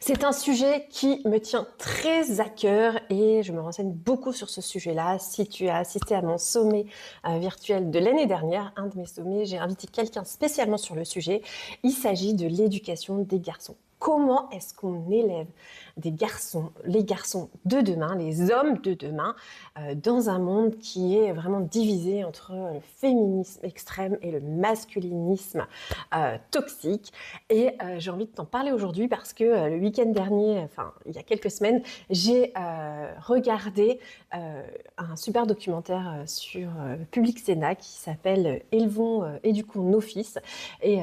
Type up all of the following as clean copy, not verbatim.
C'est un sujet qui me tient très à cœur et je me renseigne beaucoup sur ce sujet-là. Si tu as assisté à mon sommet virtuel de l'année dernière, un de mes sommets, j'ai invité quelqu'un spécialement sur le sujet. Il s'agit de l'éducation des garçons. Comment est-ce qu'on élève des garçons, les garçons de demain, les hommes de demain, dans un monde qui est vraiment divisé entre le féminisme extrême et le masculinisme toxique. Et j'ai envie de t'en parler aujourd'hui parce que le week-end dernier, enfin il y a quelques semaines, j'ai regardé un super documentaire sur Public Sénat qui s'appelle Élevons, éduquons nos fils. Et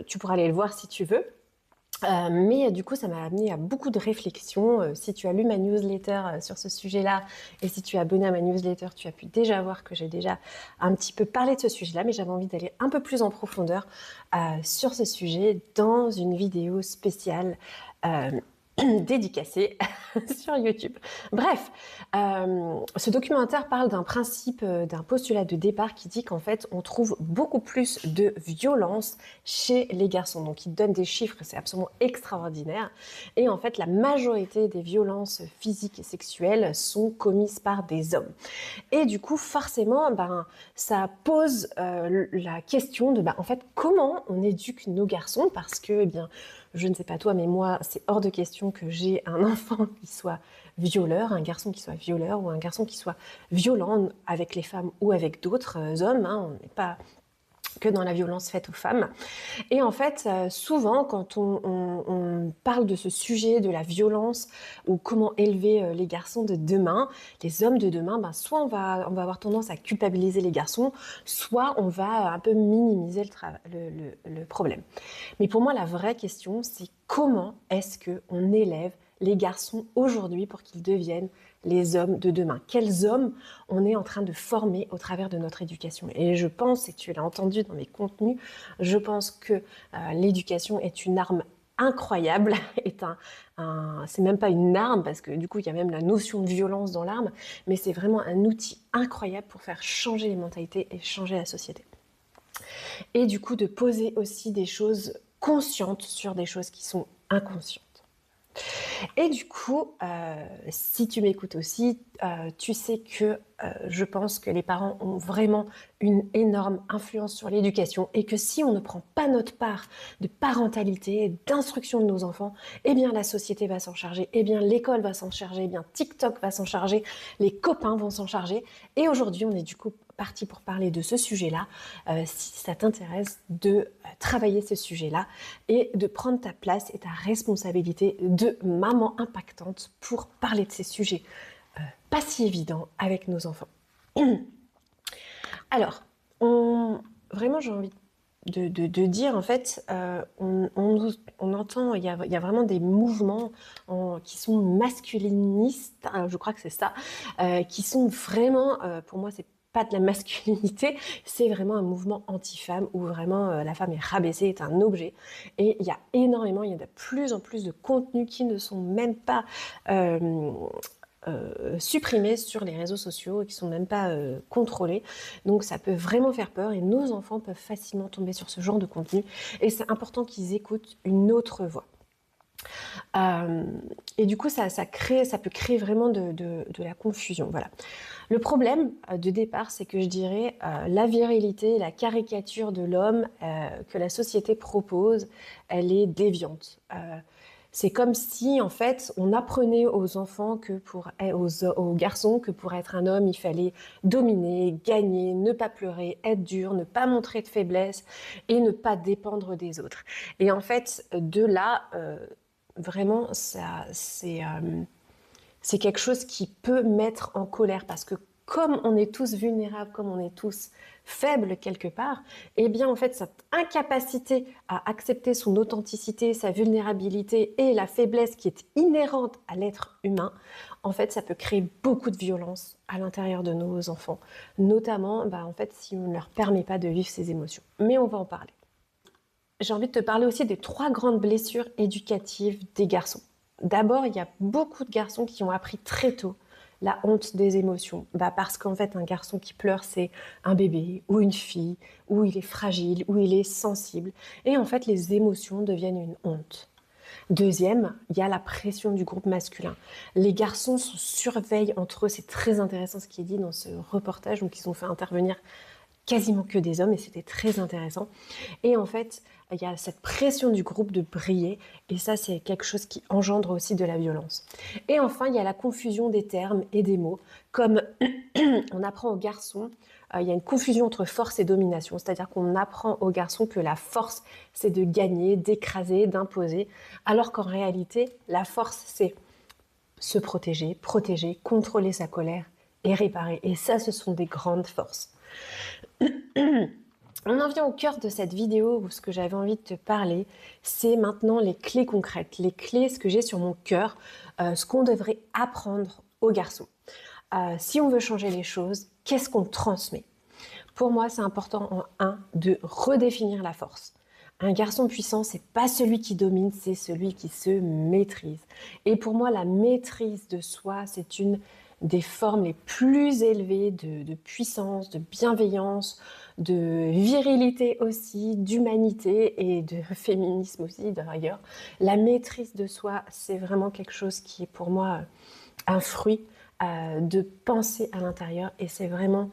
tu pourras aller le voir si tu veux. Mais du coup, ça m'a amené à beaucoup de réflexions. Si tu as lu ma newsletter sur ce sujet-là et si tu es abonné à ma newsletter, tu as pu déjà voir que j'ai déjà un petit peu parlé de ce sujet-là, mais j'avais envie d'aller un peu plus en profondeur sur ce sujet dans une vidéo spéciale dédicacée sur YouTube. Bref, ce documentaire parle d'un principe, d'un postulat de départ qui dit qu'en fait, on trouve beaucoup plus de violence chez les garçons. Donc, il donne des chiffres, c'est absolument extraordinaire. Et en fait, la majorité des violences physiques et sexuelles sont commises par des hommes. Et du coup, forcément, ça pose la question de, en fait, comment on éduque nos garçons parce que, je ne sais pas toi, mais moi, c'est hors de question que j'ai un enfant qui soit violeur, un garçon qui soit violeur ou un garçon qui soit violent avec les femmes ou avec d'autres hommes. On n'est pas que dans la violence faite aux femmes. Et en fait, souvent, quand on parle de ce sujet, de la violence, ou comment élever les garçons de demain, les hommes de demain, soit on va avoir tendance à culpabiliser les garçons, soit on va un peu minimiser le problème. Mais pour moi, la vraie question, c'est comment est-ce qu'on élève les garçons aujourd'hui pour qu'ils deviennent les hommes de demain. Quels hommes on est en train de former au travers de notre éducation. Et je pense, et tu l'as entendu dans mes contenus, je pense que l'éducation est une arme incroyable, c'est même pas une arme parce que du coup il y a même la notion de violence dans l'arme, mais c'est vraiment un outil incroyable pour faire changer les mentalités et changer la société. Et du coup de poser aussi des choses conscientes sur des choses qui sont inconscientes. Et du coup, si tu m'écoutes aussi, tu sais que je pense que les parents ont vraiment une énorme influence sur l'éducation et que si on ne prend pas notre part de parentalité, d'instruction de nos enfants, eh bien la société va s'en charger, eh bien l'école va s'en charger, eh bien TikTok va s'en charger, les copains vont s'en charger. Et aujourd'hui, on est du coup parti pour parler de ce sujet-là, si ça t'intéresse de travailler ce sujet-là et de prendre ta place et ta responsabilité de maman impactante pour parler de ces sujets pas si évidents avec nos enfants. Alors, vraiment j'ai envie de dire en fait, on entend, il y a vraiment des mouvements qui sont masculinistes, je crois que c'est ça, qui sont vraiment, pour moi c'est pas de la masculinité, c'est vraiment un mouvement anti-femme où vraiment la femme est rabaissée, est un objet. Et il y a énormément, il y a de plus en plus de contenus qui ne sont même pas supprimés sur les réseaux sociaux et qui sont même pas contrôlés. Donc ça peut vraiment faire peur et nos enfants peuvent facilement tomber sur ce genre de contenu. Et c'est important qu'ils écoutent une autre voix. Et du coup, ça peut créer vraiment de la confusion. Voilà. Le problème de départ, c'est que je dirais la virilité, la caricature de l'homme que la société propose, elle est déviante. C'est comme si, en fait, on apprenait aux enfants aux garçons que pour être un homme, il fallait dominer, gagner, ne pas pleurer, être dur, ne pas montrer de faiblesse et ne pas dépendre des autres. Et en fait, de là, vraiment, c'est quelque chose qui peut mettre en colère parce que comme on est tous vulnérables, comme on est tous faibles quelque part, eh bien en fait cette incapacité à accepter son authenticité, sa vulnérabilité et la faiblesse qui est inhérente à l'être humain, en fait ça peut créer beaucoup de violence à l'intérieur de nos enfants, notamment en fait si on ne leur permet pas de vivre ces émotions. Mais on va en parler. J'ai envie de te parler aussi des 3 grandes blessures éducatives des garçons. D'abord, il y a beaucoup de garçons qui ont appris très tôt la honte des émotions. Parce qu'en fait, un garçon qui pleure, c'est un bébé ou une fille, ou il est fragile, ou il est sensible. Et en fait, les émotions deviennent une honte. Deuxième, il y a la pression du groupe masculin. Les garçons se surveillent entre eux, c'est très intéressant ce qui est dit dans ce reportage, donc ils ont fait intervenir quasiment que des hommes et c'était très intéressant. Et en fait, il y a cette pression du groupe de briller et ça, c'est quelque chose qui engendre aussi de la violence. Et enfin, il y a la confusion des termes et des mots. Comme on apprend aux garçons, il y a une confusion entre force et domination, c'est-à-dire qu'on apprend aux garçons que la force, c'est de gagner, d'écraser, d'imposer, alors qu'en réalité, la force, c'est se protéger, protéger, contrôler sa colère et réparer. Et ça, ce sont des grandes forces. On en vient au cœur de cette vidéo où ce que j'avais envie de te parler, c'est maintenant les clés concrètes, les clés, ce que j'ai sur mon cœur, ce qu'on devrait apprendre aux garçons. Si on veut changer les choses, qu'est-ce qu'on transmet? Pour moi, c'est important en un de redéfinir la force. Un garçon puissant, c'est pas celui qui domine, c'est celui qui se maîtrise. Et pour moi, la maîtrise de soi, c'est une des formes les plus élevées de puissance, de bienveillance, de virilité aussi, d'humanité et de féminisme aussi, de rigueur. La maîtrise de soi, c'est vraiment quelque chose qui est pour moi un fruit de penser à l'intérieur et c'est vraiment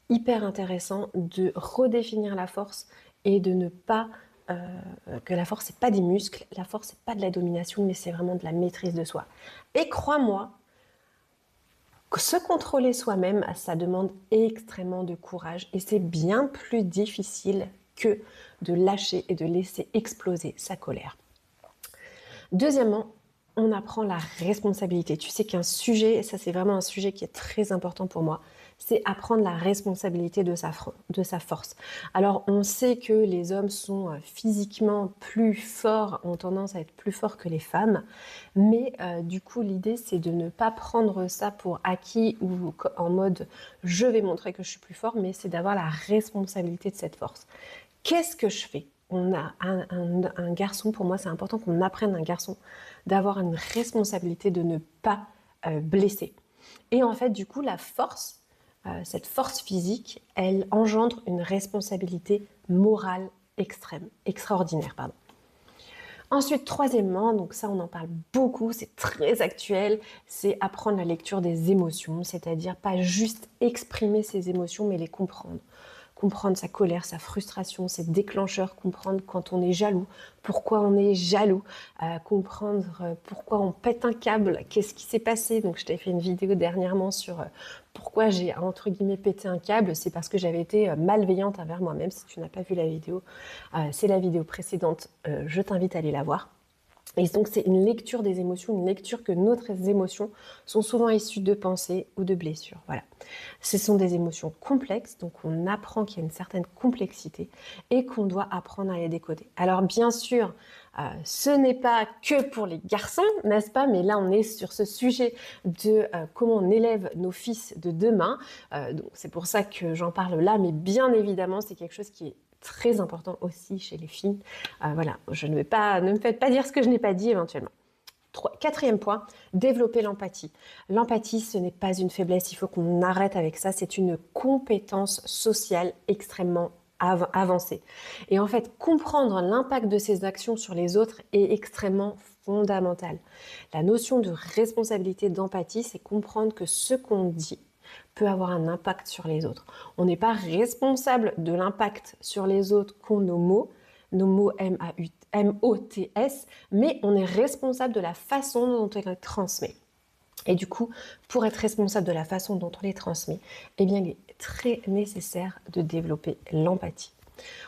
hyper intéressant de redéfinir la force et de ne pas que la force c'est pas des muscles, la force c'est pas de la domination, mais c'est vraiment de la maîtrise de soi. Et crois-moi, se contrôler soi-même, ça demande extrêmement de courage et c'est bien plus difficile que de lâcher et de laisser exploser sa colère. Deuxièmement, on apprend la responsabilité. Tu sais qu'un sujet, et ça c'est vraiment un sujet qui est très important pour moi, c'est apprendre la responsabilité de sa force. Alors on sait que les hommes sont physiquement plus forts, ont tendance à être plus forts que les femmes, mais du coup l'idée c'est de ne pas prendre ça pour acquis ou en mode je vais montrer que je suis plus fort, mais c'est d'avoir la responsabilité de cette force. Qu'est-ce que je fais? On a un garçon, pour moi c'est important qu'on apprenne un garçon d'avoir une responsabilité de ne pas blesser. Et en fait du coup la force, cette force physique, elle engendre une responsabilité morale extrême, extraordinaire, pardon. Ensuite, troisièmement, donc ça on en parle beaucoup, c'est très actuel, c'est apprendre la lecture des émotions, c'est-à-dire pas juste exprimer ses émotions, mais les comprendre. Comprendre sa colère, sa frustration, ses déclencheurs, comprendre quand on est jaloux, pourquoi on est jaloux, comprendre pourquoi on pète un câble, qu'est-ce qui s'est passé. Donc je t'ai fait une vidéo dernièrement sur pourquoi j'ai entre guillemets pété un câble, c'est parce que j'avais été malveillante envers moi-même. Si tu n'as pas vu la vidéo, c'est la vidéo précédente, je t'invite à aller la voir. Et donc c'est une lecture des émotions, une lecture que notre émotions sont souvent issues de pensées ou de blessures. Voilà. Ce sont des émotions complexes, donc on apprend qu'il y a une certaine complexité et qu'on doit apprendre à les décoder. Alors bien sûr, ce n'est pas que pour les garçons, n'est-ce pas? Mais là on est sur ce sujet de comment on élève nos fils de demain. Donc c'est pour ça que j'en parle là, mais bien évidemment c'est quelque chose qui est très important aussi chez les filles. Voilà, ne me faites pas dire ce que je n'ai pas dit éventuellement. Quatrième point, développer l'empathie. L'empathie, ce n'est pas une faiblesse, il faut qu'on arrête avec ça, c'est une compétence sociale extrêmement avancée. Et en fait, comprendre l'impact de ses actions sur les autres est extrêmement fondamental. La notion de responsabilité d'empathie, c'est comprendre que ce qu'on dit peut avoir un impact sur les autres. On n'est pas responsable de l'impact sur les autres qu'ont nos mots M-O-T-S, mais on est responsable de la façon dont on les transmet. Et du coup, pour être responsable de la façon dont on les transmet, eh bien, il est très nécessaire de développer l'empathie.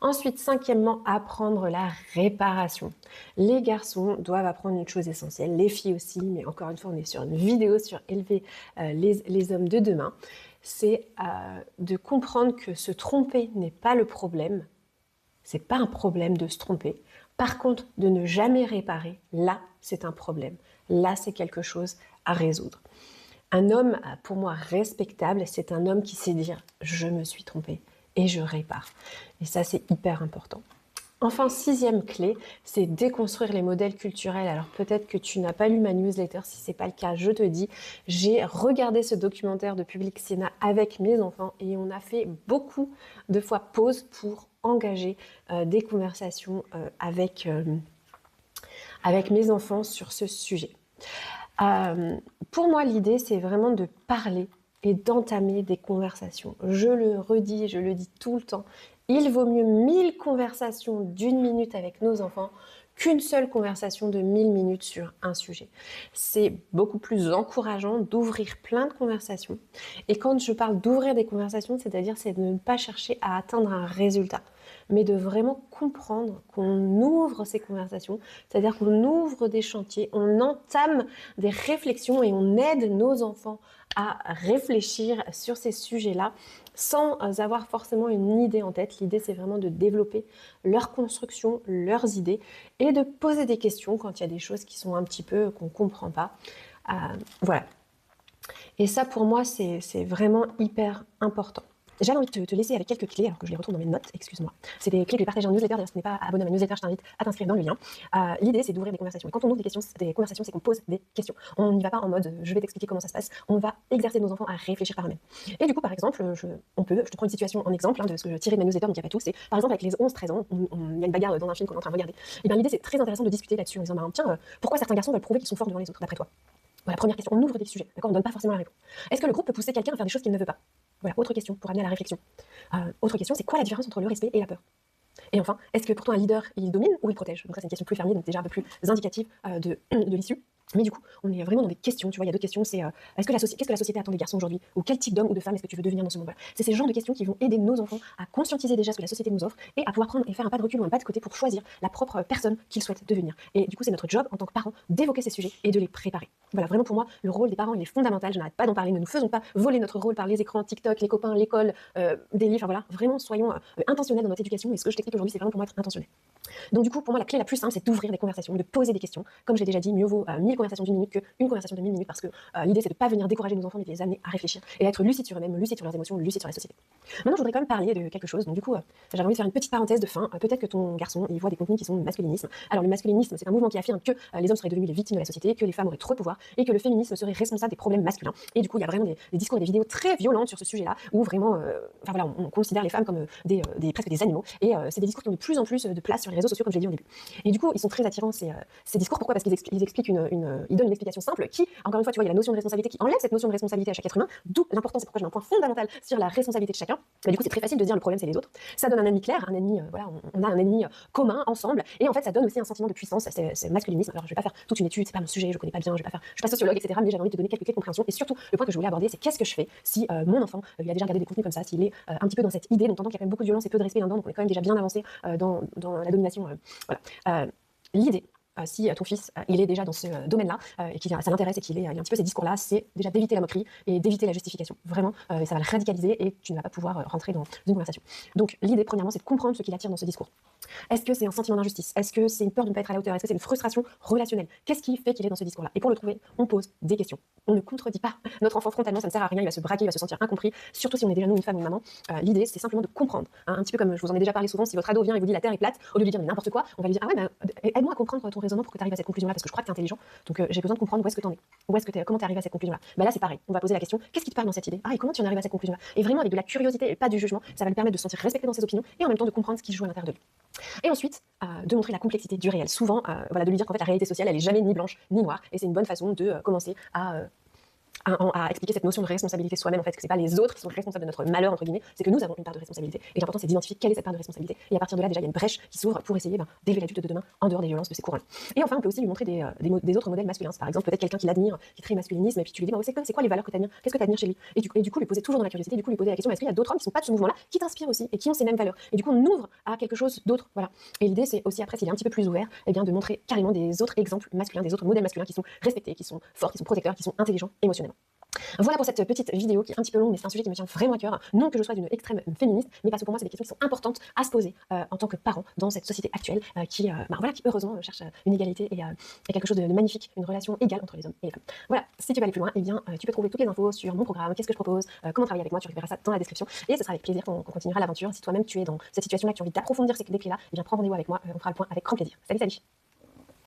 Ensuite, cinquièmement, apprendre la réparation. Les garçons doivent apprendre une chose essentielle, les filles aussi, mais encore une fois, on est sur une vidéo sur élever les hommes de demain. C'est de comprendre que se tromper n'est pas le problème. C'est pas un problème de se tromper. Par contre, de ne jamais réparer, là, c'est un problème. Là, c'est quelque chose à résoudre. Un homme, pour moi, respectable, c'est un homme qui sait dire « je me suis trompé » et je répare. Et ça, c'est hyper important. Enfin, sixième clé, c'est déconstruire les modèles culturels. Alors peut-être que tu n'as pas lu ma newsletter, si ce n'est pas le cas, je te dis, j'ai regardé ce documentaire de Public Sénat avec mes enfants et on a fait beaucoup de fois pause pour engager des conversations avec mes enfants sur ce sujet. Pour moi, l'idée, c'est vraiment de parler et d'entamer des conversations. Je le redis, je le dis tout le temps. Il vaut mieux 1000 conversations d'1 minute avec nos enfants qu'une seule conversation de 1000 minutes sur un sujet. C'est beaucoup plus encourageant d'ouvrir plein de conversations. Et quand je parle d'ouvrir des conversations, c'est-à-dire c'est de ne pas chercher à atteindre un résultat, mais de vraiment comprendre qu'on ouvre ces conversations, c'est-à-dire qu'on ouvre des chantiers, on entame des réflexions et on aide nos enfants à réfléchir sur ces sujets-là sans avoir forcément une idée en tête. L'idée, c'est vraiment de développer leur construction, leurs idées et de poser des questions quand il y a des choses qui sont un petit peu qu'on ne comprend pas. Voilà. Et ça, pour moi, c'est vraiment hyper important. J'avais envie de te laisser avec quelques clés, alors que je les retrouve dans mes notes, excuse-moi. C'est des clés que je vais partager en newsletter, d'ailleurs si tu n'es pas abonné à ma newsletter, je t'invite à t'inscrire dans le lien. L'idée, c'est d'ouvrir des conversations. Et quand on ouvre des conversations, c'est qu'on pose des questions. On n'y va pas en mode je vais t'expliquer comment ça se passe, on va exercer nos enfants à réfléchir par eux-mêmes. Et du coup, par exemple, je te prends une situation en exemple de ce que je tirais de ma newsletter, donc il n'y a pas tout, c'est par exemple avec les 11-13 ans, il y a une bagarre dans un film qu'on est en train de regarder. Et bien l'idée, c'est très intéressant de discuter là-dessus en disant tiens, pourquoi certains garçons veulent prouver qu'ils sont forts devant les autres, d'après toi? Voilà, première question, on ouvre des sujets, d'accord, on ne donne pas forcément la réponse. Est-ce que le groupe peut pousser quelqu'un à faire des choses qu'il ne veut pas? Voilà, autre question pour amener à la réflexion. Autre question, c'est quoi la différence entre le respect et la peur? Et enfin, est-ce que pour toi un leader, il domine ou il protège? Donc ça, c'est une question plus fermée, donc déjà un peu plus indicative de l'issue. Mais du coup, on est vraiment dans des questions, tu vois, il y a deux questions, c'est qu'est-ce que la société attend des garçons aujourd'hui? Ou quel type d'homme ou de femme est-ce que tu veux devenir dans ce monde? Voilà. C'est ces genres de questions qui vont aider nos enfants à conscientiser déjà ce que la société nous offre et à pouvoir prendre et faire un pas de recul ou un pas de côté pour choisir la propre personne qu'ils souhaitent devenir. Et du coup, c'est notre job en tant que parents d'évoquer ces sujets et de les préparer. Voilà, vraiment pour moi, le rôle des parents, il est fondamental, je n'arrête pas d'en parler, ne nous faisons pas voler notre rôle par les écrans, TikTok, les copains, l'école, des livres, enfin voilà, vraiment soyons intentionnels dans notre éducation et ce que je t'explique aujourd'hui, c'est vraiment pour moi être intentionnel. Donc du coup, pour moi, la clé la plus simple, c'est d'ouvrir des conversations, de poser des questions. Comme j'ai déjà dit, mieux vaut 1000 conversations d'1 minute qu'une conversation de 1000 minutes parce que l'idée, c'est de ne pas venir décourager nos enfants, mais de les amener à réfléchir et à être lucides sur eux-mêmes, lucides sur leurs émotions, lucides sur la société. Maintenant, je voudrais quand même parler de quelque chose. Donc du coup, j'avais envie de faire une petite parenthèse de fin. Peut-être que ton garçon, il voit des contenus qui sont masculinisme. Alors le masculinisme, c'est un mouvement qui affirme que les hommes seraient devenus les victimes de la société, que les femmes auraient trop de pouvoir et que le féminisme serait responsable des problèmes masculins. Et du coup, il y a vraiment des discours et des vidéos très violentes sur ce sujet-là où vraiment, enfin voilà, on considère les femmes comme presque des animaux. Et c'est des discours qui ont de plus en plus de place sur les réseaux sociaux, comme je l'ai dit au début. Et du coup, ils sont très attirants ces discours. Pourquoi? Parce qu'ils expliquent ils donnent une explication simple qui, encore une fois, tu vois, il y a la notion de responsabilité qui enlève cette notion de responsabilité à chaque être humain. D'où l'importance, c'est pourquoi j'ai un point fondamental sur la responsabilité de chacun. Mais du coup, c'est très facile de dire le problème c'est les autres. Ça donne un ennemi clair, un ennemi, voilà, on a un ennemi commun ensemble. Et en fait, ça donne aussi un sentiment de puissance. C'est masculinisme. Alors, je vais pas faire toute une étude, c'est pas mon sujet, je connais pas bien, je suis pas sociologue, etc. Mais j'avais envie de te donner quelques clés de compréhension. Et surtout, le point que je voulais aborder, c'est qu'est-ce que je fais si mon enfant, il a déjà regardé des contenus comme ça, s'il est un petit peu dans cette idée, dont on entend qu'il y a quand même beaucoup de violence et peu de respect là-dedans, donc on est quand même déjà bien avancé dans la domination. Voilà. L'idée, si ton fils il est déjà dans ce domaine-là et que ça l'intéresse et qu'il a un petit peu ces discours-là, c'est déjà d'éviter la moquerie et d'éviter la justification. Vraiment, ça va le radicaliser et tu ne vas pas pouvoir rentrer dans une conversation. Donc l'idée, premièrement, c'est de comprendre ce qui l'attire dans ce discours. Est-ce que c'est un sentiment d'injustice? Est-ce que c'est une peur de ne pas être à la hauteur? Est-ce que c'est une frustration relationnelle? Qu'est-ce qui fait qu'il est dans ce discours-là? Et pour le trouver, on pose des questions. On ne contredit pas notre enfant frontalement, ça ne sert à rien, il va se braquer, il va se sentir incompris, surtout si on est déjà nous, une femme ou une maman. L'idée, c'est simplement de comprendre. Un petit peu comme je vous en ai déjà parlé souvent, si votre ado vient et vous dit la terre est plate, au lieu de lui dire mais n'importe quoi, on va lui dire ah ouais, mais aide-moi à comprendre ton raisonnement pour que tu arrives à cette conclusion-là, parce que je crois que tu es intelligent, donc j'ai besoin de comprendre où est-ce que tu en es, comment tu es arrivé à cette conclusion-là. Bah là, c'est pareil, on va poser la question, qu'est-ce qui te parle dans cette idée? Ah, et comment tu en arrives à cette conclusion-là? Et vraiment avec de la curiosité et pas du jugement, ça va lui permettre de se sentir respecté dans ses opinions et en même temps de comprendre ce qui se joue à l'intérieur de lui. Et ensuite, de montrer la complexité du réel. Souvent, voilà, de lui dire qu'en fait la réalité sociale, elle est jamais ni blanche ni noire, et c'est une bonne façon de commencer à expliquer cette notion de responsabilité soi-même, en fait, que c'est pas les autres qui sont responsables de notre malheur, entre guillemets, c'est que nous avons une part de responsabilité. Et l'important, c'est d'identifier quelle est cette part de responsabilité. Et à partir de là, déjà, il y a une brèche qui s'ouvre pour essayer d'élever l'adulte de demain en dehors des violences de ces courants. Et enfin, on peut aussi lui montrer des autres modèles masculins. Par exemple, peut-être quelqu'un qui l'admire, qui est très masculinisme, et puis tu lui dis, c'est quoi les valeurs que tu admires? Qu'est-ce que tu admires chez lui? Et du coup, lui poser toujours dans la curiosité, du coup, lui poser la question, est-ce qu'il y a d'autres hommes qui sont pas de ce mouvement-là, qui t'inspirent aussi et qui ont ces mêmes valeurs? Et du coup, on ouvre à quelque chose d'autre. Voilà. Et l'idée, c'est aussi après, s'il est un petit peu plus ouvert, eh bien, de montrer carrément des autres exemples masculins, des autres modèles masculins qui sont respectés, qui sont forts, qui sont protecteurs, qui sont intelligents émotionnellement. Voilà pour cette petite vidéo qui est un petit peu longue, mais c'est un sujet qui me tient vraiment à cœur. Non que je sois d'une extrême féministe, mais parce que pour moi, c'est des questions qui sont importantes à se poser en tant que parent dans cette société actuelle qui heureusement cherche une égalité et quelque chose de magnifique, une relation égale entre les hommes et les femmes. Voilà, si tu veux aller plus loin, eh bien, tu peux trouver toutes les infos sur mon programme, qu'est-ce que je propose, comment travailler avec moi, tu récupéreras ça dans la description. Et ce sera avec plaisir qu'on continuera l'aventure. Si toi-même tu es dans cette situation-là, que tu as envie d'approfondir ces clés-là, eh bien, prends rendez-vous avec moi, on fera le point avec grand plaisir. Salut, salut!